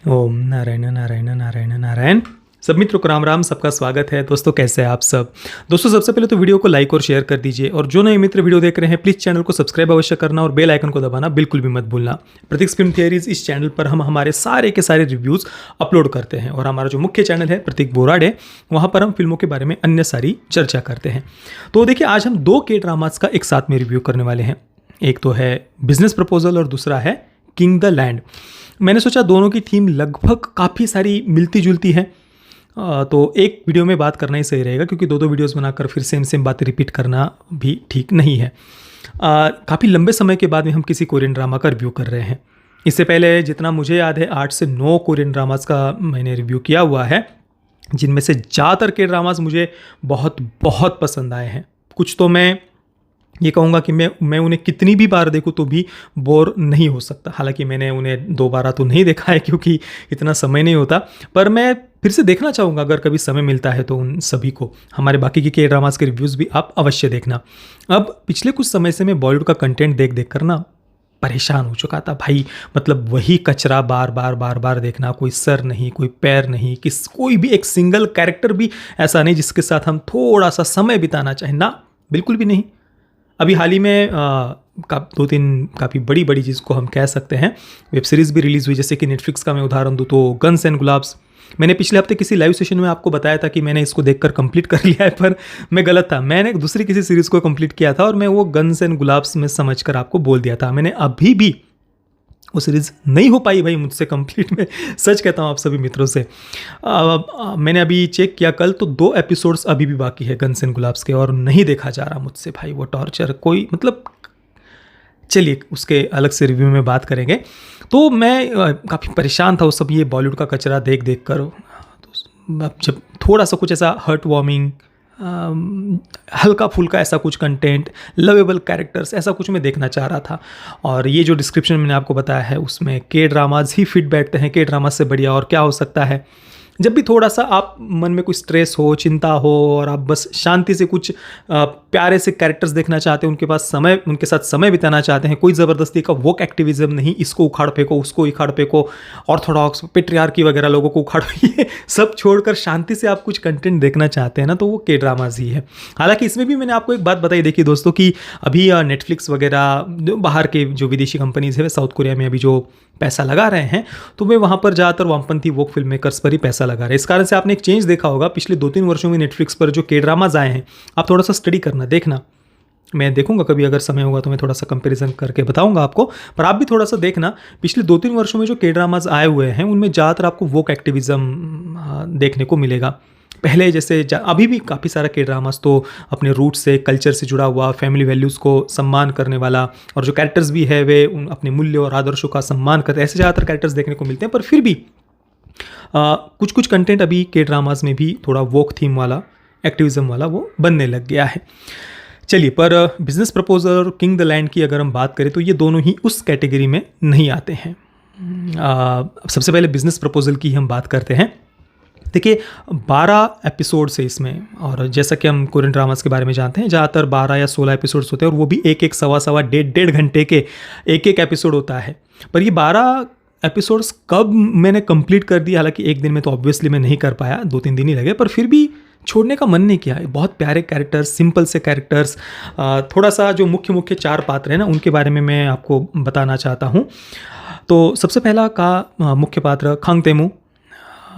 ओम नारायण नारायण नारायण नारायण। सब मित्रों को राम राम, सबका स्वागत है। दोस्तों कैसे हैं आप सब। दोस्तों सबसे पहले तो वीडियो को लाइक और शेयर कर दीजिए, और जो नए मित्र वीडियो देख रहे हैं प्लीज़ चैनल को सब्सक्राइब अवश्य करना और बेल आइकन को दबाना बिल्कुल भी मत भूलना। प्रतीक फिल्म थियरीज, इस चैनल पर हम हमारे सारे के सारे रिव्यूज़ अपलोड करते हैं, और हमारा जो मुख्य चैनल है प्रतीक बोराडे, वहाँ पर हम फिल्मों के बारे में अन्य सारी चर्चा करते हैं। तो देखिए, आज हम दो के ड्रामास का एक साथ में रिव्यू करने वाले हैं। एक तो है बिजनेस प्रपोजल और दूसरा है किंग द लैंड। मैंने सोचा दोनों की थीम लगभग काफ़ी सारी मिलती जुलती है, तो एक वीडियो में बात करना ही सही रहेगा, क्योंकि दो दो वीडियोस बनाकर फिर सेम बातें रिपीट करना भी ठीक नहीं है। काफ़ी लंबे समय के बाद में हम किसी कोरियन ड्रामा का रिव्यू कर रहे हैं। इससे पहले जितना मुझे याद है 8 से 9 कोरियन ड्रामास का मैंने रिव्यू किया हुआ है, जिनमें से ज़्यादातर के ड्रामास मुझे बहुत बहुत पसंद आए हैं। कुछ तो मैं ये कहूँगा कि मैं उन्हें कितनी भी बार देखूँ तो भी बोर नहीं हो सकता। हालांकि मैंने उन्हें 2 बार तो नहीं देखा है, क्योंकि इतना समय नहीं होता, पर मैं फिर से देखना चाहूँगा अगर कभी समय मिलता है तो उन सभी को। हमारे बाकी के ड्रामास के रिव्यूज़ भी आप अवश्य देखना। अब पिछले कुछ समय से मैं बॉलीवुड का कंटेंट देख कर ना परेशान हो चुका था भाई। मतलब वही कचरा बार बार देखना, कोई सर नहीं, कोई पैर नहीं, कोई भी एक सिंगल कैरेक्टर भी ऐसा नहीं जिसके साथ हम थोड़ा सा समय बिताना चाहें ना, बिल्कुल भी नहीं। अभी हाल ही में 2-3 काफ़ी बड़ी चीज़ को हम कह सकते हैं, वेब सीरीज़ भी रिलीज़ हुई। जैसे कि नेटफ्लिक्स का मैं उदाहरण दूँ तो गन्स एंड गुलाब्स। मैंने पिछले हफ्ते किसी लाइव सेशन में आपको बताया था कि मैंने इसको देखकर कंप्लीट कर लिया है, पर मैं गलत था। मैंने दूसरी किसी सीरीज़ को कंप्लीट किया था और मैं वो गन्स एंड गुलाब्स में समझकर आपको बोल दिया था। मैंने अभी भी वो सीरीज़ नहीं हो पाई भाई मुझसे कंप्लीट। में सच कहता हूँ आप सभी मित्रों से। मैंने अभी चेक किया कल, तो 2 एपिसोड्स अभी भी बाकी है गन्स एंड गुलाब्स के, और नहीं देखा जा रहा मुझसे भाई। वो टॉर्चर कोई मतलब, चलिए उसके अलग से रिव्यू में बात करेंगे। तो मैं काफ़ी परेशान था उस सब ये बॉलीवुड का कचरा देख कर। तो अब जब थोड़ा सा कुछ ऐसा हर्ट वार्मिंग, हल्का फुल्का ऐसा कुछ कंटेंट, लवेबल कैरेक्टर्स, ऐसा कुछ मैं देखना चाह रहा था। और ये जो डिस्क्रिप्शन मैंने आपको बताया है उसमें के ड्रामाज ही फिट बैठते हैं। के ड्रामाज से बढ़िया और क्या हो सकता है। जब भी थोड़ा सा आप मन में कुछ स्ट्रेस हो, चिंता हो, और आप बस शांति से कुछ प्यारे से कैरेक्टर्स देखना चाहते हैं, उनके साथ समय बिताना चाहते हैं, कोई ज़बरदस्ती का वोक एक्टिविज्म नहीं, इसको उखाड़ फेंको, उसको उखाड़ फेंको, ऑर्थोडॉक्स पेट्रियार्की वगैरह लोगों को उखाड़ ये सब छोड़कर शांति से आप कुछ कंटेंट देखना चाहते हैं ना, तो वो के ड्रामाज ही है। हालांकि इसमें भी मैंने आपको एक बात बताई, देखिए दोस्तों, कि अभी नेटफ्लिक्स वगैरह बाहर के जो विदेशी कंपनीज है, साउथ कोरिया में अभी जो पैसा लगा रहे हैं, तो वे वहाँ पर ज़्यादातर वामपंथी वोक फिल्म मेकर्स पर ही पैसा लगा रहे हैं। इस कारण से आपने एक चेंज देखा होगा पिछले 2-3 वर्षों में नेटफ्लिक्स पर जो के ड्रामाज आए हैं, आप थोड़ा सा स्टडी करना, देखना। मैं देखूंगा कभी, अगर समय होगा तो मैं थोड़ा सा कंपैरिजन करके बताऊंगा आपको, पर आप भी थोड़ा सा देखना। पिछले 2-3 वर्षों में जो के ड्रामाज आए हुए हैं उनमें ज़्यादातर आपको वोक एक्टिविज्म देखने को मिलेगा। पहले जैसे अभी भी काफ़ी सारा के ड्रामास तो अपने रूट से, कल्चर से जुड़ा हुआ, फैमिली वैल्यूज़ को सम्मान करने वाला, और जो कैरेक्टर्स भी है वे अपने मूल्य और आदर्शों का सम्मान करते हैं, ऐसे ज़्यादातर कैरेक्टर्स देखने को मिलते हैं। पर फिर भी कुछ कंटेंट अभी के ड्रामास में भी थोड़ा वोक थीम वाला, एक्टिविज्म वाला वो बनने लग गया है। चलिए, पर बिजनेस प्रपोजल और किंग द लैंड की अगर हम बात करें तो ये दोनों ही उस कैटेगरी में नहीं आते हैं। सबसे पहले बिजनेस प्रपोजल की हम बात करते हैं। देखिए, 12 एपिसोड्स है इसमें, और जैसा कि हम कोरियन ड्रामास के बारे में जानते हैं, ज़्यादातर 12 या 16 एपिसोड्स होते हैं, और वो भी एक सवा डेढ़ घंटे के एक एपिसोड होता है। पर ये 12 एपिसोड्स कब मैंने कंप्लीट कर दिया, हालांकि एक दिन में तो ऑब्वियसली मैं नहीं कर पाया, 2-3 दिन ही लगे, पर फिर भी छोड़ने का मन नहीं किया। बहुत प्यारे कैरेक्टर्स, सिंपल से कैरेक्टर्स। थोड़ा सा जो मुख्य 4 पात्र हैं ना, उनके बारे में मैं आपको बताना चाहता हूँ। तो सबसे पहला का मुख्य पात्र खांग तेमू,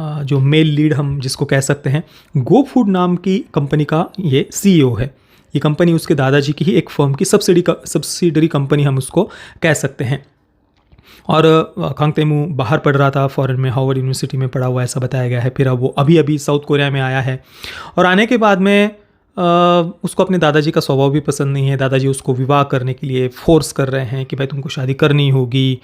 जो मेल लीड हम जिसको कह सकते हैं। गो फूड नाम की कंपनी का ये CEO है। ये कंपनी उसके दादाजी की ही एक फर्म की सब्सिडरी कंपनी हम उसको कह सकते हैं। और खांग तेमू बाहर पढ़ रहा था, फॉरेन में, हार्वर्ड यूनिवर्सिटी में पढ़ा हुआ, ऐसा बताया गया है। फिर अब वो अभी साउथ कोरिया में आया है, और आने के बाद में उसको अपने दादाजी का स्वभाव भी पसंद नहीं है। दादाजी उसको विवाह करने के लिए फोर्स कर रहे हैं कि भाई तुमको शादी करनी होगी,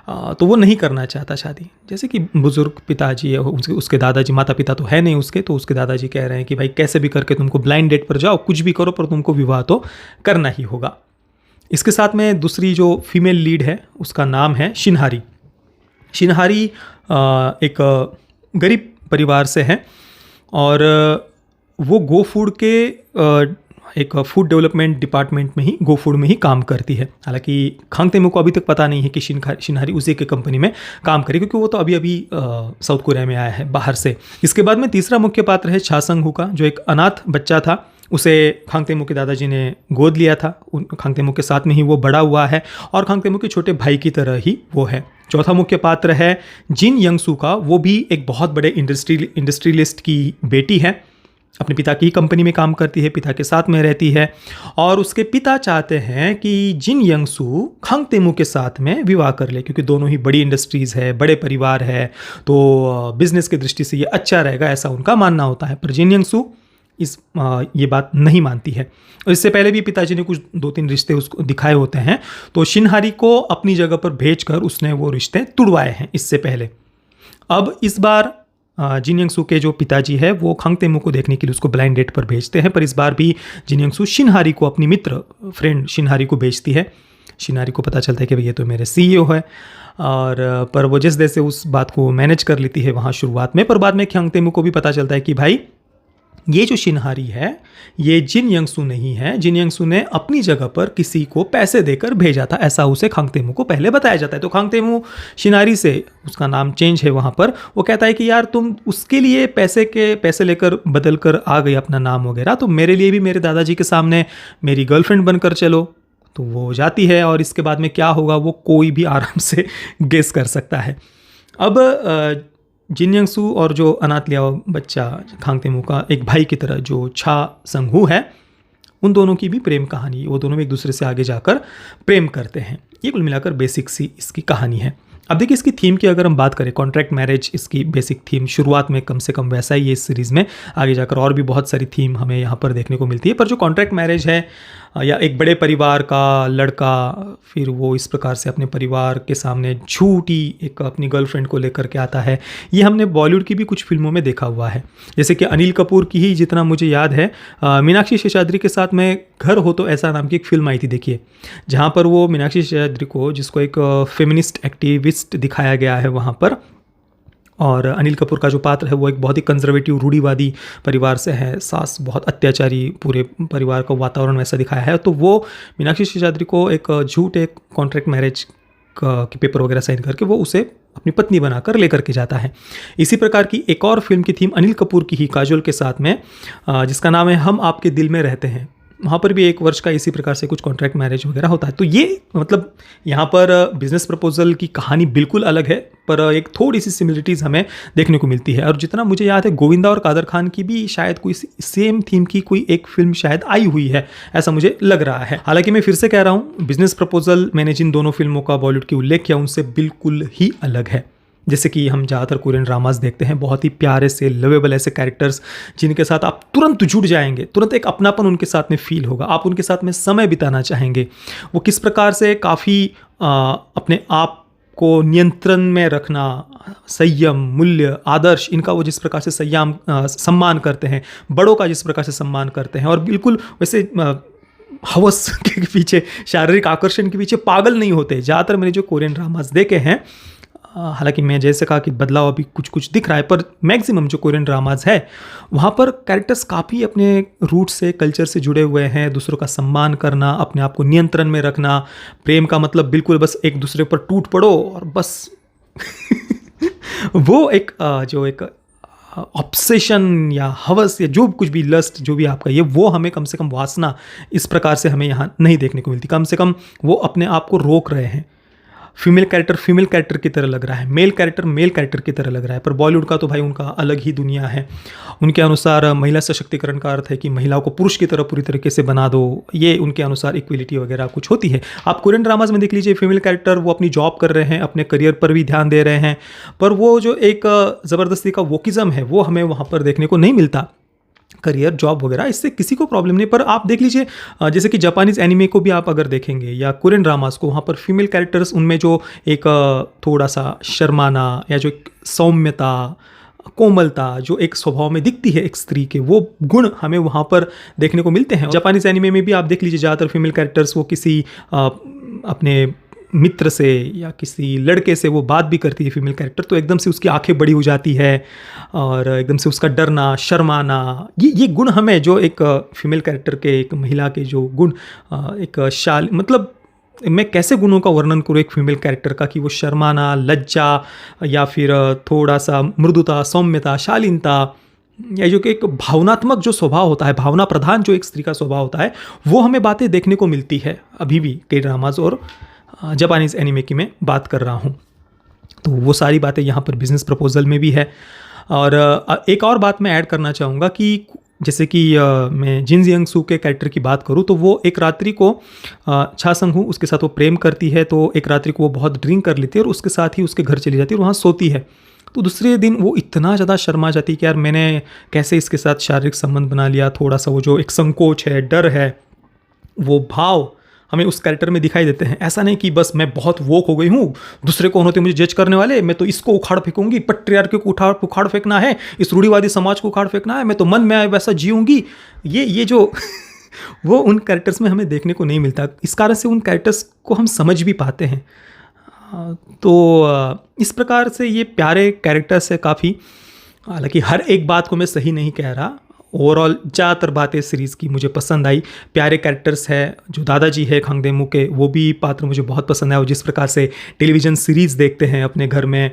तो वो नहीं करना चाहता शादी। जैसे कि बुजुर्ग पिताजी है, उसके दादाजी, माता पिता तो है नहीं उसके, तो उसके दादाजी कह रहे हैं कि भाई कैसे भी करके तुमको ब्लाइंड डेट पर जाओ, कुछ भी करो, पर तुमको विवाह तो करना ही होगा। इसके साथ में दूसरी जो फीमेल लीड है उसका नाम है शिनहारी। शिनहारी एक गरीब परिवार से है, और वो गो फूड के एक फूड डेवलपमेंट डिपार्टमेंट में ही, गो फूड में ही काम करती है। हालांकि खांग तेमो को अभी तक पता नहीं है कि शिनहारी उसी के कंपनी में काम करे, क्योंकि वो तो अभी अभी साउथ कोरिया में आया है बाहर से। इसके बाद में तीसरा मुख्य पात्र है छा संग हू का, जो एक अनाथ बच्चा था। उसे खांग तेमो के दादाजी ने गोद लिया था। खांग तेमो के साथ में ही वो बड़ा हुआ है और खांग तेमो के छोटे भाई की तरह ही वो है। चौथा मुख्य पात्र है जिन यंगसू का। वो भी एक बहुत बड़े इंडस्ट्रियलिस्ट की बेटी है, अपने पिता की कंपनी में काम करती है, पिता के साथ में रहती है और उसके पिता चाहते हैं कि जिन यंगसू खांग तेमो के साथ में विवाह कर ले, क्योंकि दोनों ही बड़ी इंडस्ट्रीज़ है, बड़े परिवार है, तो बिजनेस की दृष्टि से ये अच्छा रहेगा, ऐसा उनका मानना होता है। पर जिन यंगसू ये बात नहीं मानती है। और इससे पहले भी पिताजी ने कुछ 2-3 रिश्ते उसको दिखाए होते हैं, तो शिनहारी को अपनी जगह पर भेजकर उसने वो रिश्ते तुड़वाए हैं इससे पहले। अब इस बार जिन यंगसू के जो पिताजी है वो खांग तेमो को देखने के लिए उसको ब्लाइंड डेट पर भेजते हैं, पर इस बार भी जिन यंगसू शिनहारी को, अपनी मित्र फ्रेंड शिनहारी को भेजती है। शिनहारी को पता चलता है कि भाई ये तो मेरे CEO है, और पर वो जिस जैसे उस बात को मैनेज कर लेती है वहाँ शुरुआत में। पर बाद में खांग तेमो को भी पता चलता है कि भाई ये जो शिनहारी है ये जिन यंगसू नहीं है, जिन यंगसू ने अपनी जगह पर किसी को पैसे देकर भेजा था, ऐसा उसे खांग तेमो को पहले बताया जाता है। तो खांग तेमो शिनहारी से, उसका नाम चेंज है वहाँ पर, वो कहता है कि यार तुम उसके लिए पैसे लेकर बदल कर आ गई अपना नाम वगैरह, तो मेरे लिए भी मेरे दादाजी के सामने मेरी गर्लफ्रेंड बनकर चलो। तो वो जाती है और इसके बाद में क्या होगा वो कोई भी आराम से गेस कर सकता है। अब जिन यंगसू और जो अनाथ लिया हुआ बच्चा खांग तेमो का एक भाई की तरह जो छा संग हू है, उन दोनों की भी प्रेम कहानी, वो दोनों एक दूसरे से आगे जाकर प्रेम करते हैं। ये कुल मिलाकर बेसिक सी इसकी कहानी है। अब देखिए इसकी थीम की अगर हम बात करें, कॉन्ट्रैक्ट मैरिज इसकी बेसिक थीम शुरुआत में कम से कम वैसा ही है इस सीरीज़ में। आगे जाकर और भी बहुत सारी थीम हमें यहाँ पर देखने को मिलती है, पर जो कॉन्ट्रैक्ट मैरिज है या एक बड़े परिवार का लड़का फिर वो इस प्रकार से अपने परिवार के सामने झूठी एक अपनी गर्लफ्रेंड को लेकर के आता है, ये हमने बॉलीवुड की भी कुछ फिल्मों में देखा हुआ है। जैसे कि अनिल कपूर की ही, जितना मुझे याद है, मीनाक्षी शेषाद्री के साथ में घर हो तो ऐसा नाम की एक फिल्म आई थी, देखिए, जहाँ पर वो मीनाक्षी शेषाद्री को, जिसको एक फेमिनिस्ट एक्टिविस्ट दिखाया गया है वहाँ पर, और अनिल कपूर का जो पात्र है वो एक बहुत ही कंजर्वेटिव रूढ़िवादी परिवार से है, सास बहुत अत्याचारी, पूरे परिवार का वातावरण वैसा दिखाया है। तो वो मीनाक्षी शेषाद्री को एक एक कॉन्ट्रैक्ट मैरिज के पेपर वगैरह साइन करके वो उसे अपनी पत्नी बनाकर लेकर के जाता है। इसी प्रकार की एक और फिल्म की थीम अनिल कपूर की ही काजोल के साथ में, जिसका नाम है हम आपके दिल में रहते हैं, वहाँ पर भी 1 वर्ष का इसी प्रकार से कुछ कॉन्ट्रैक्ट मैरिज वगैरह होता है। तो ये मतलब यहाँ पर बिजनेस प्रपोजल की कहानी बिल्कुल अलग है, पर एक थोड़ी सी सिमिलरिटीज़ हमें देखने को मिलती है। और जितना मुझे याद है गोविंदा और कादर खान की भी शायद कोई सेम थीम की कोई एक फिल्म शायद आई हुई है, ऐसा मुझे लग रहा है। हालांकि मैं फिर से कह रहा हूँ, बिजनेस प्रपोजल मैंने जिन दोनों फिल्मों का बॉलीवुड की उल्लेख किया उनसे बिल्कुल ही अलग है। जैसे कि हम ज़्यादातर कोरियन ड्रामास देखते हैं, बहुत ही प्यारे से लवेबल ऐसे कैरेक्टर्स जिनके साथ आप तुरंत जुड़ जाएंगे, तुरंत एक अपनापन उनके साथ में फील होगा, आप उनके साथ में समय बिताना चाहेंगे। वो किस प्रकार से काफ़ी अपने आप को नियंत्रण में रखना, संयम, मूल्य, आदर्श, इनका वो जिस प्रकार से सम्मान करते हैं, बड़ों का जिस प्रकार से सम्मान करते हैं, और बिल्कुल वैसे हवस के पीछे, शारीरिक आकर्षण के पीछे पागल नहीं होते। ज़्यादातर मैंने जो कोरियन ड्रामास देखे हैं, हालांकि मैं जैसे कहा कि बदलाव अभी कुछ कुछ दिख रहा है, पर मैक्सिमम जो कोरियन ड्रामाज है वहाँ पर कैरेक्टर्स काफ़ी अपने रूट से, कल्चर से जुड़े हुए हैं। दूसरों का सम्मान करना, अपने आप को नियंत्रण में रखना, प्रेम का मतलब बिल्कुल बस एक दूसरे पर टूट पड़ो और बस वो एक जो एक ऑब्सेशन या हवस या जो कुछ भी लस्ट जो भी आपका ये, वो हमें कम से कम वासना इस प्रकार से हमें यहाँ नहीं देखने को मिलती। कम से कम वो अपने आप को रोक रहे हैं। फीमेल कैरेक्टर की तरह लग रहा है, मेल कैरेक्टर की तरह लग रहा है। पर बॉलीवुड का तो भाई उनका अलग ही दुनिया है। उनके अनुसार महिला सशक्तिकरण का अर्थ है कि महिलाओं को पुरुष की तरह पूरी तरीके से बना दो, ये उनके अनुसार इक्वलिटी वगैरह कुछ होती है। आप कोरियन ड्रामाज में देख लीजिए, फीमेल कैरेक्टर वो अपनी जॉब कर रहे हैं, अपने करियर पर भी ध्यान दे रहे हैं, पर वो जो एक ज़बरदस्ती का वोकिज़म है वो हमें वहाँ पर देखने को नहीं मिलता। करियर, जॉब वगैरह, इससे किसी को प्रॉब्लम नहीं। पर आप देख लीजिए, जैसे कि जापानीज़ एनिमे को भी आप अगर देखेंगे या कोरियन ड्रामास को, वहाँ पर फीमेल कैरेक्टर्स उनमें जो एक थोड़ा सा शर्माना या जो एक सौम्यता, कोमलता जो एक स्वभाव में दिखती है एक स्त्री के, वो गुण हमें वहाँ पर देखने को मिलते हैं। जापानीज़ एनिमे में भी आप देख लीजिए, ज़्यादातर फीमेल कैरेक्टर्स वो किसी अपने मित्र से या किसी लड़के से वो बात भी करती है फीमेल कैरेक्टर, तो एकदम से उसकी आंखें बड़ी हो जाती है और एकदम से उसका डरना, शर्माना, ये गुण हमें जो एक फीमेल कैरेक्टर के, एक महिला के जो गुण, एक मतलब मैं कैसे गुणों का वर्णन करूँ एक फीमेल कैरेक्टर का, कि वो शर्माना, लज्जा या फिर थोड़ा सा मृदुता, सौम्यता, शालीनता, या जो कि एक भावनात्मक जो स्वभाव होता है, भावना प्रधान जो एक स्त्री का स्वभाव होता है, वो हमें बातें देखने को मिलती है अभी भी के ड्रामाज और जापानीज़ एनिमे की मैं बात कर रहा हूँ। तो वो सारी बातें यहाँ पर बिजनेस प्रपोजल में भी है। और एक और बात मैं ऐड करना चाहूँगा कि जैसे कि मैं जिन जियांग सू के कैरेक्टर की बात करूँ, तो वो एक रात्रि को छा संग हूँ उसके साथ वो प्रेम करती है, तो एक रात्रि को वो बहुत ड्रिंक कर लेती है और उसके साथ ही उसके घर चली जाती है और वहाँ सोती है। तो दूसरे दिन वो इतना ज़्यादा शर्मा जाती है कि यार मैंने कैसे इसके साथ शारीरिक संबंध बना लिया। थोड़ा सा वो जो एक संकोच है, डर है, वो भाव हमें उस कैरेक्टर में दिखाई देते हैं। ऐसा नहीं कि बस मैं बहुत वोक हो गई हूँ, दूसरे कौन होते मुझे जज करने वाले, मैं तो इसको उखाड़ फेंकूंगी, पट्रियार्की को उखाड़ फेंकना है, इस रूढ़िवादी समाज को उखाड़ फेंकना है, मैं तो मन में वैसा जीऊँगी। ये जो वो उन कैरेक्टर्स में हमें देखने को नहीं मिलता। इस कारण से उन कैरेक्टर्स को हम समझ भी पाते हैं। तो इस प्रकार से ये प्यारे कैरेक्टर्स है काफ़ी। हालांकि हर एक बात को मैं सही नहीं कह रहा, ओवरऑल ज़्यादातर बातें सीरीज़ की मुझे पसंद आई। प्यारे कैरेक्टर्स है, जो दादाजी है खांगदेमू के, वो भी पात्र मुझे बहुत पसंद है। और जिस प्रकार से टेलीविज़न सीरीज़ देखते हैं अपने घर में,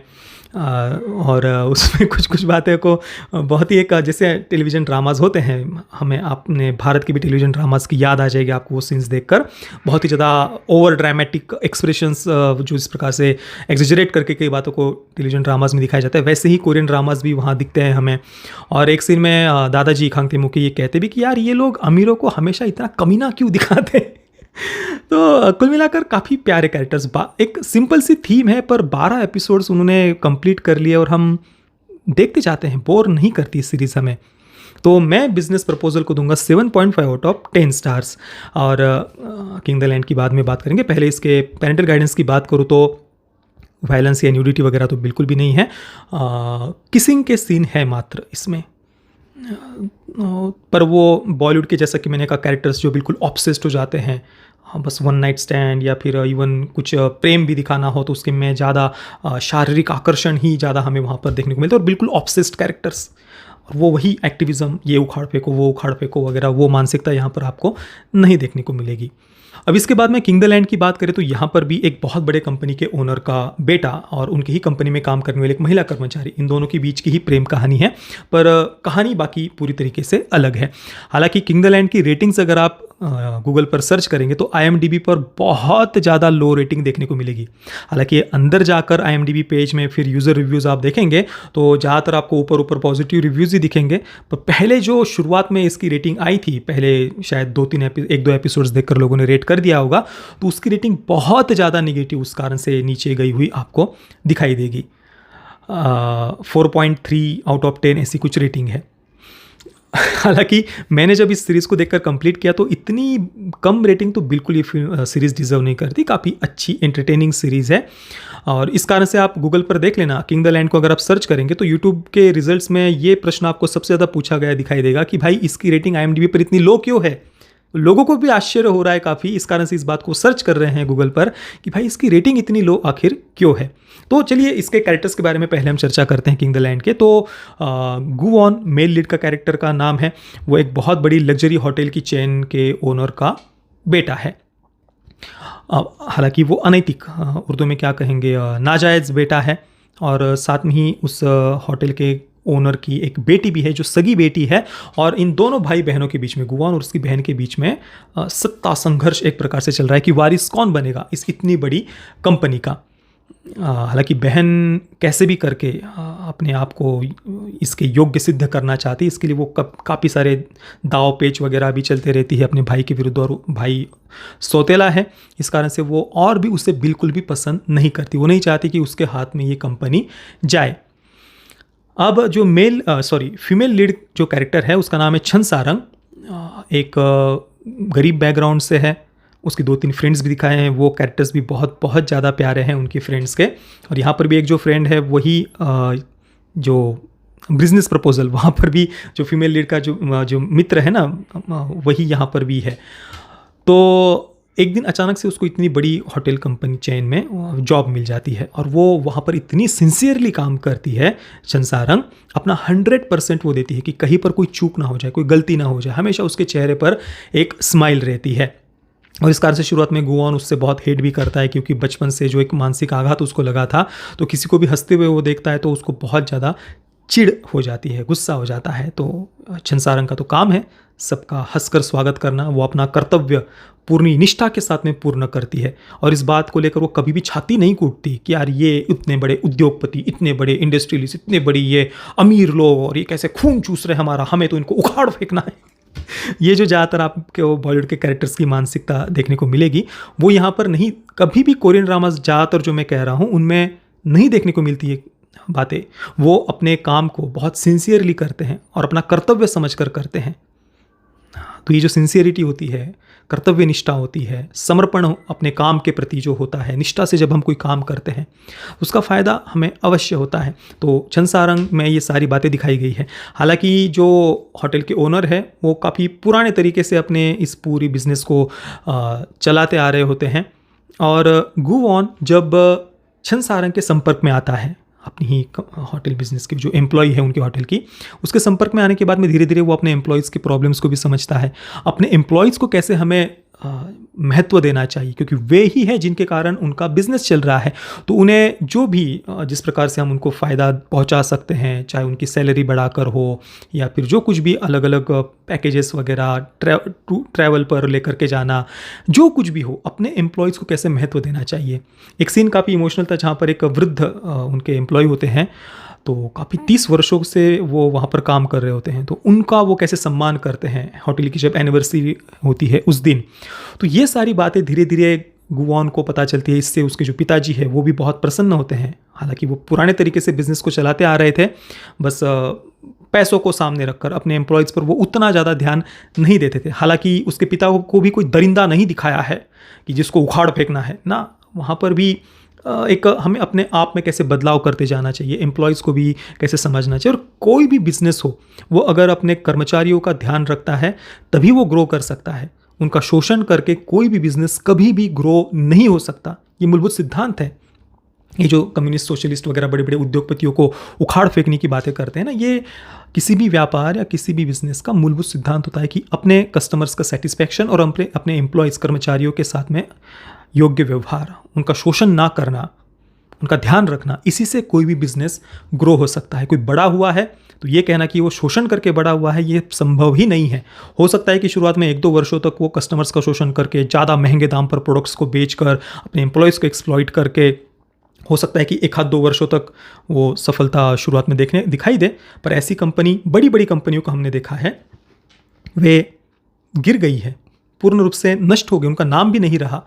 और उसमें कुछ बातें को बहुत ही एक जैसे टेलीविज़न ड्रामाज होते हैं, हमें अपने भारत की भी टेलीविज़न ड्रामाज की याद आ जाएगी आपको वो सीन्स देखकर। बहुत ही ज़्यादा ओवर ड्रामेटिक एक्सप्रेशंस जो इस प्रकार से एग्जेजरेट करके कई बातों को टेलीविज़न ड्रामाज में दिखाया जाता है, वैसे ही कोरियन ड्रामाज भी वहाँ दिखते हैं हमें। और एक सीन में दादाजी खांगतेमू के ये कहते भी कि यार ये लोग अमीरों को हमेशा इतना कमीना क्यों दिखाते हैं। तो कुल मिलाकर काफ़ी प्यारे कैरेक्टर्स, एक सिंपल सी थीम है पर 12 एपिसोड्स उन्होंने कंप्लीट कर लिए और हम देखते जाते हैं, बोर नहीं करती सीरीज़ हमें। तो मैं बिजनेस प्रपोजल को दूंगा 7.5 आउट ऑफ 10 स्टार्स। और किंग द लैंड की बाद में बात करेंगे। पहले इसके पेरेंटल गाइडेंस की बात करूँ तो वायलेंस या न्यूडिटी वगैरह तो बिल्कुल भी नहीं है। किसिंग के सीन है मात्र इसमें, पर वो बॉलीवुड के जैसा कि मैंने कहा कैरेक्टर्स जो बिल्कुल ऑब्सेस्ड हो जाते हैं, बस वन नाइट स्टैंड या फिर इवन कुछ प्रेम भी दिखाना हो तो उसके में ज़्यादा शारीरिक आकर्षण ही ज़्यादा हमें वहाँ पर देखने को मिलता है, और बिल्कुल ऑब्सेस्ड कैरेक्टर्स, और वो वही एक्टिविज़म, ये उखाड़ फेंको वो उखाड़ फेंको वगैरह, वो मानसिकता यहाँ पर आपको नहीं देखने को मिलेगी। अब इसके बाद में किंग द लैंड की बात करें तो यहाँ पर भी एक बहुत बड़े कंपनी के ओनर का बेटा और उनकी ही कंपनी में काम करने वाली एक महिला कर्मचारी, इन दोनों के बीच की ही प्रेम कहानी है, पर कहानी बाकी पूरी तरीके से अलग है। हालांकि किंग द लैंड की रेटिंग्स अगर आप गूगल पर सर्च करेंगे तो IMDb पर बहुत ज़्यादा लो रेटिंग देखने को मिलेगी। हालांकि अंदर जाकर IMDb पेज में फिर यूज़र रिव्यूज़ आप देखेंगे तो ज़्यादातर आपको ऊपर ऊपर पॉजिटिव रिव्यूज़ ही दिखेंगे, पर पहले जो शुरुआत में इसकी रेटिंग आई थी, पहले शायद 1-2 एपिसोड्स देखकर लोगों ने रेट कर दिया होगा, तो उसकी रेटिंग बहुत ज़्यादा निगेटिव उस कारण से नीचे गई हुई आपको दिखाई देगी। 4.3 आउट ऑफ 10 ऐसी कुछ रेटिंग है। हालांकि मैंने जब इस सीरीज़ को देखकर कंप्लीट किया तो इतनी कम रेटिंग तो बिल्कुल ये सीरीज़ डिज़र्व नहीं करती। काफ़ी अच्छी एंटरटेनिंग सीरीज़ है, और इस कारण से आप गूगल पर देख लेना, किंग द लैंड को अगर आप सर्च करेंगे तो यूट्यूब के रिजल्ट्स में ये प्रश्न आपको सबसे ज़्यादा पूछा गया दिखाई देगा कि भाई इसकी रेटिंग IMDb पर इतनी लो क्यों है। लोगों को भी आश्चर्य हो रहा है काफ़ी, इस कारण से इस बात को सर्च कर रहे हैं गूगल पर कि भाई इसकी रेटिंग इतनी लो आखिर क्यों है। तो चलिए इसके कैरेक्टर्स के बारे में पहले हम चर्चा करते हैं किंग द लैंड के। तो गुवॉन मेल लीड का कैरेक्टर का नाम है, वो एक बहुत बड़ी लग्जरी होटल की चेन के ओनर का बेटा है। हालांकि वो अनैतिक, उर्दू में क्या कहेंगे, नाजायज़ बेटा है, और साथ में ही उस होटल के ओनर की एक बेटी भी है जो सगी बेटी है, और इन दोनों भाई बहनों के बीच में, गुवान और उसकी बहन के बीच में सत्ता संघर्ष एक प्रकार से चल रहा है कि वारिस कौन बनेगा इस इतनी बड़ी कंपनी का। हालांकि बहन कैसे भी करके अपने आप को इसके योग्य सिद्ध करना चाहती है, इसके लिए वो काफ़ी सारे दाव पेच वगैरह भी चलते रहती है अपने भाई के विरुद्ध, और भाई सौतेला है, इस कारण से वो और भी उसे बिल्कुल भी पसंद नहीं करती, वो नहीं चाहती कि उसके हाथ में ये कंपनी जाए। अब जो फीमेल लीड जो कैरेक्टर है उसका नाम है छन सारंग, एक गरीब बैकग्राउंड से है, उसकी 2-3 फ्रेंड्स भी दिखाए हैं, वो कैरेक्टर्स भी बहुत बहुत ज़्यादा प्यारे हैं उनके फ्रेंड्स के। और यहाँ पर भी एक जो फ्रेंड है वही जो बिजनेस प्रपोजल, वहाँ पर भी जो फीमेल लीड का जो मित्र है ना, वही यहाँ पर भी है। तो एक दिन अचानक से उसको इतनी बड़ी होटल कंपनी चेन में जॉब मिल जाती है और वो वहाँ पर इतनी सिंसियरली काम करती है चंसारंग, अपना 100% वो देती है कि कहीं पर कोई चूक ना हो जाए, कोई गलती ना हो जाए। हमेशा उसके चेहरे पर एक स्माइल रहती है। और इस कारण से शुरुआत में गुआन उससे बहुत हेट भी करता है, क्योंकि बचपन से जो एक मानसिक आघात उसको लगा था, तो किसी को भी हंसते हुए वो देखता है तो उसको बहुत ज़्यादा चिढ़ हो जाती है, गुस्सा हो जाता है। तो चंसारंग का तो काम है सबका हंसकर स्वागत करना। वो अपना कर्तव्य पूर्ण निष्ठा के साथ में पूर्ण करती है और इस बात को लेकर वो कभी भी छाती नहीं कूटती कि यार ये इतने बड़े उद्योगपति, इतने बड़े इंडस्ट्रियलिस्ट, इतने बड़ी ये अमीर लोग और ये कैसे खून चूस रहे हमारा, हमें तो इनको उखाड़ फेंकना है। ये जो ज़्यादातर आपको बॉलीवुड के कैरेक्टर्स की मानसिकता देखने को मिलेगी, वो यहाँ पर नहीं, कभी भी कोरियन ड्रामाज ज़्यादातर जो मैं कह रहा हूँ उनमें नहीं देखने को मिलती है बातें। वो अपने काम को बहुत सिंसियरली करते हैं और अपना कर्तव्य समझकर करते हैं। तो ये जो सिंसियरिटी होती है, कर्तव्य निष्ठा होती है, समर्पण अपने काम के प्रति जो होता है, निष्ठा से जब हम कोई काम करते हैं उसका फ़ायदा हमें अवश्य होता है। तो चंसारंग में ये सारी बातें दिखाई गई है। हालांकि जो होटल के ओनर है वो काफ़ी पुराने तरीके से अपने इस पूरी बिज़नेस को चलाते आ रहे होते हैं और गुवॉन जब चंसारंग के संपर्क में आता है, अपनी ही होटल बिजनेस की जो एम्प्लॉय है उनके होटल की, उसके संपर्क में आने के बाद में धीरे धीरे वो अपने एम्प्लॉयज़ की प्रॉब्लम्स को भी समझता है, अपने एम्प्लॉयज़ को कैसे हमें महत्व देना चाहिए, क्योंकि वे ही है जिनके कारण उनका बिजनेस चल रहा है। तो उन्हें जो भी जिस प्रकार से हम उनको फ़ायदा पहुंचा सकते हैं, चाहे उनकी सैलरी बढ़ाकर हो या फिर जो कुछ भी अलग अलग पैकेजेस वगैरह, ट्रैवल पर लेकर के जाना, जो कुछ भी हो, अपने एम्प्लॉयज़ को कैसे महत्व देना चाहिए। एक सीन काफ़ी इमोशनल था जहाँ पर एक वृद्ध उनके एम्प्लॉय होते हैं, तो काफ़ी 30 वर्षों से वो वहाँ पर काम कर रहे होते हैं, तो उनका वो कैसे सम्मान करते हैं होटल की जब एनिवर्सरी होती है उस दिन। तो ये सारी बातें धीरे धीरे गुवॉन को पता चलती है। इससे उसके जो पिताजी है वो भी बहुत प्रसन्न होते हैं। हालांकि वो पुराने तरीके से बिजनेस को चलाते आ रहे थे, बस पैसों को सामने रखकर अपने एम्प्लॉयज़ पर वो उतना ज़्यादा ध्यान नहीं देते थे। हालांकि उसके पिता को भी कोई दरिंदा नहीं दिखाया है कि जिसको उखाड़ फेंकना है ना, वहाँ पर भी एक हमें अपने आप में कैसे बदलाव करते जाना चाहिए, एम्प्लॉयज़ को भी कैसे समझना चाहिए। और कोई भी बिजनेस हो वो अगर अपने कर्मचारियों का ध्यान रखता है तभी वो ग्रो कर सकता है। उनका शोषण करके कोई भी बिजनेस कभी भी ग्रो नहीं हो सकता। ये मूलभूत सिद्धांत है। ये जो कम्युनिस्ट, सोशलिस्ट वगैरह बड़े बड़े उद्योगपतियों को उखाड़ फेंकने की बातें करते हैं ना, ये किसी भी व्यापार या किसी भी बिजनेस का मूलभूत सिद्धांत होता है कि अपने कस्टमर्स का सेटिस्फैक्शन और अपने एम्प्लॉयज़, कर्मचारियों के साथ में योग्य व्यवहार, उनका शोषण ना करना, उनका ध्यान रखना, इसी से कोई भी बिजनेस ग्रो हो सकता है। कोई बड़ा हुआ है तो ये कहना कि वो शोषण करके बड़ा हुआ है, ये संभव ही नहीं है। हो सकता है कि शुरुआत में 1-2 वर्षों तक वो कस्टमर्स का शोषण करके, ज़्यादा महंगे दाम पर प्रोडक्ट्स को बेचकर, अपने एम्प्लॉयज़ को एक्सप्लॉइट करके, हो सकता है कि 1-2 वर्षों तक वो सफलता शुरुआत में दिखाई दे। पर ऐसी कंपनी, बड़ी बड़ी कंपनियों को हमने देखा है, वे गिर गई है, पूर्ण रूप से नष्ट हो गई, उनका नाम भी नहीं रहा।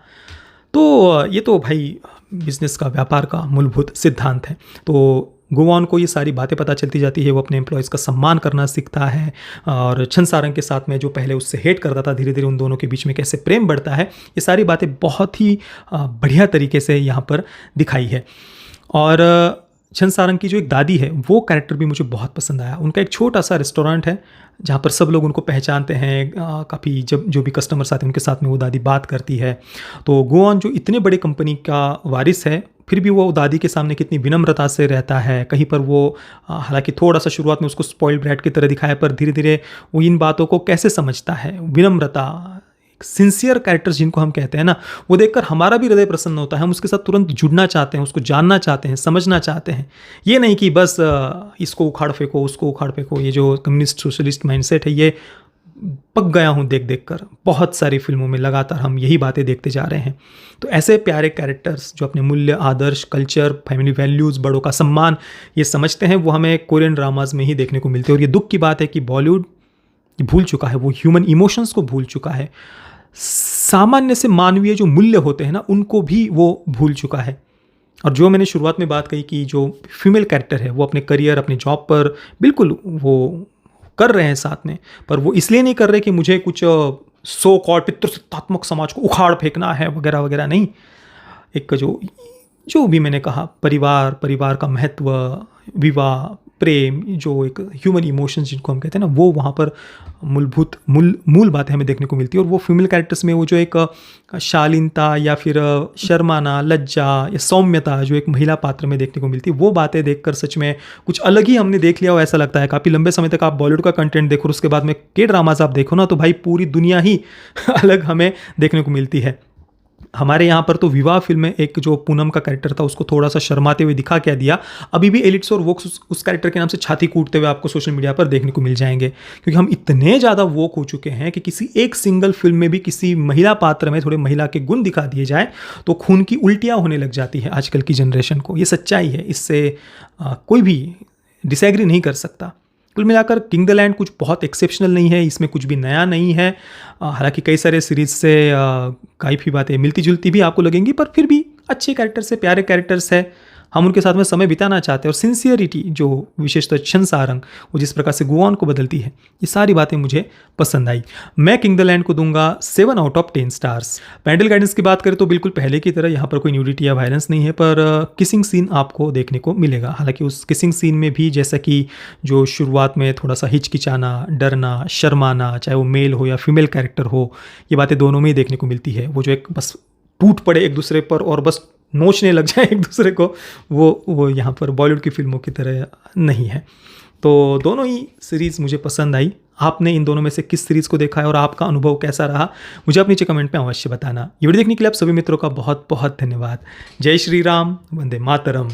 तो ये तो भाई बिजनेस का, व्यापार का मूलभूत सिद्धांत है। तो गुवॉन को ये सारी बातें पता चलती जाती है। वो अपने एम्प्लॉयज़ का सम्मान करना सीखता है और चंसारंग के साथ में जो पहले उससे हेट करता था, धीरे धीरे उन दोनों के बीच में कैसे प्रेम बढ़ता है, ये सारी बातें बहुत ही बढ़िया तरीके से यहाँ पर दिखाई है। और चंसारंग की जो एक दादी है वो कैरेक्टर भी मुझे बहुत पसंद आया। उनका एक छोटा सा रेस्टोरेंट है जहाँ पर सब लोग उनको पहचानते हैं, काफ़ी जब जो भी कस्टमर्स आते हैं उनके साथ में वो दादी बात करती है। तो गुवॉन जो इतने बड़े कंपनी का वारिस है, फिर भी वो दादी के सामने कितनी विनम्रता से रहता है। कहीं पर वो हालांकि थोड़ा सा शुरुआत में उसको स्पॉइल्ड ब्रैट की तरह दिखाया, पर धीरे धीरे वो इन बातों को कैसे समझता है। विनम्रता, सिंसियर कैरेक्टर्स जिनको हम कहते हैं ना, वो देखकर हमारा भी हृदय प्रसन्न होता है। हम उसके साथ तुरंत जुड़ना चाहते हैं, उसको जानना चाहते हैं, समझना चाहते हैं। ये नहीं कि बस इसको उखाड़ फेंको, उसको उखाड़ फेंको। ये जो कम्युनिस्ट सोशलिस्ट माइंडसेट है, ये पक गया हूँ देख देख कर। बहुत सारी फिल्मों में लगातार हम यही बातें देखते जा रहे हैं। तो ऐसे प्यारे कैरेक्टर्स जो अपने मूल्य, आदर्श, कल्चर, फैमिली वैल्यूज़, बड़ों का सम्मान ये समझते हैं, वो हमें कोरियन ड्रामाज में ही देखने को मिलते हैं। और ये दुख की बात है कि बॉलीवुड भूल चुका है, वो ह्यूमन इमोशंस को भूल चुका है। सामान्य से मानवीय जो मूल्य होते हैं ना, उनको भी वो भूल चुका है। और जो मैंने शुरुआत में बात कही कि जो फीमेल कैरेक्टर है वो अपने करियर, अपने जॉब पर बिल्कुल वो कर रहे हैं साथ में, पर वो इसलिए नहीं कर रहे कि मुझे कुछ सो कॉल्ड पितृसत्तात्मक समाज को उखाड़ फेंकना है वगैरह वगैरह। नहीं, एक जो भी मैंने कहा, परिवार का महत्व, विवाह, प्रेम, जो एक ह्यूमन इमोशंस जिनको हम कहते हैं ना, वो वहाँ पर मूल बातें हमें देखने को मिलती है। और वो फीमेल कैरेक्टर्स में वो जो एक शालीनता या फिर शर्माना, लज्जा या सौम्यता जो एक महिला पात्र में देखने को मिलती है, वो बातें देखकर सच में कुछ अलग ही हमने देख लिया हो ऐसा लगता है। काफ़ी लंबे समय तक आप बॉलीवुड का कंटेंट देखो और उसके बाद में के ड्रामाज आप देखो ना, तो भाई पूरी दुनिया ही अलग हमें देखने को मिलती है। हमारे यहाँ पर तो विवाह फिल्म में एक जो पूनम का कैरेक्टर था उसको थोड़ा सा शर्माते हुए दिखा क्या दिया, अभी भी एलिट्स और वोक्स उस कैरेक्टर के नाम से छाती कूटते हुए आपको सोशल मीडिया पर देखने को मिल जाएंगे, क्योंकि हम इतने ज़्यादा वोक हो चुके हैं कि किसी एक सिंगल फिल्म में भी किसी महिला पात्र में थोड़े महिला के गुण दिखा दिए जाए तो खून की उल्टियाँ होने लग जाती है आजकल की जनरेशन को। ये सच्चाई है, इससे कोई भी डिसएग्री नहीं कर सकता। कुल मिलाकर किंग द लैंड कुछ बहुत एक्सेप्शनल नहीं है, इसमें कुछ भी नया नहीं है। हालांकि कई सारे सीरीज से काफ़ी बातें मिलती जुलती भी आपको लगेंगी, पर फिर भी अच्छे कैरेक्टर्स है, प्यारे कैरेक्टर्स है, हम उनके साथ में समय बिताना चाहते हैं। और सिंसियरिटी जो विशेषतः शन सारंग वो जिस प्रकार से गोवान को बदलती है, ये सारी बातें मुझे पसंद आई। मैं किंग द लैंड को दूंगा 7 out of 10 stars. Parental guidance की बात करें तो बिल्कुल पहले की तरह यहाँ पर कोई न्यूडिटी या वायलेंस नहीं है, पर किसिंग सीन आपको देखने को मिलेगा। हालांकि उस किसिंग सीन में भी जैसा कि जो शुरुआत में थोड़ा सा हिचकिचाना, डरना, शर्माना, चाहे वो मेल हो या फीमेल कैरेक्टर हो, ये बातें दोनों में ही देखने को मिलती है। वो जो एक बस टूट पड़े एक दूसरे पर और बस नोचने लग जाए एक दूसरे को, वो यहाँ पर बॉलीवुड की फिल्मों की तरह नहीं है। तो दोनों ही सीरीज़ मुझे पसंद आई। आपने इन दोनों में से किस सीरीज़ को देखा है और आपका अनुभव कैसा रहा, मुझे आप नीचे कमेंट में अवश्य बताना। ये वीडियो देखने के लिए आप सभी मित्रों का बहुत बहुत धन्यवाद। जय श्री राम, वंदे मातरम।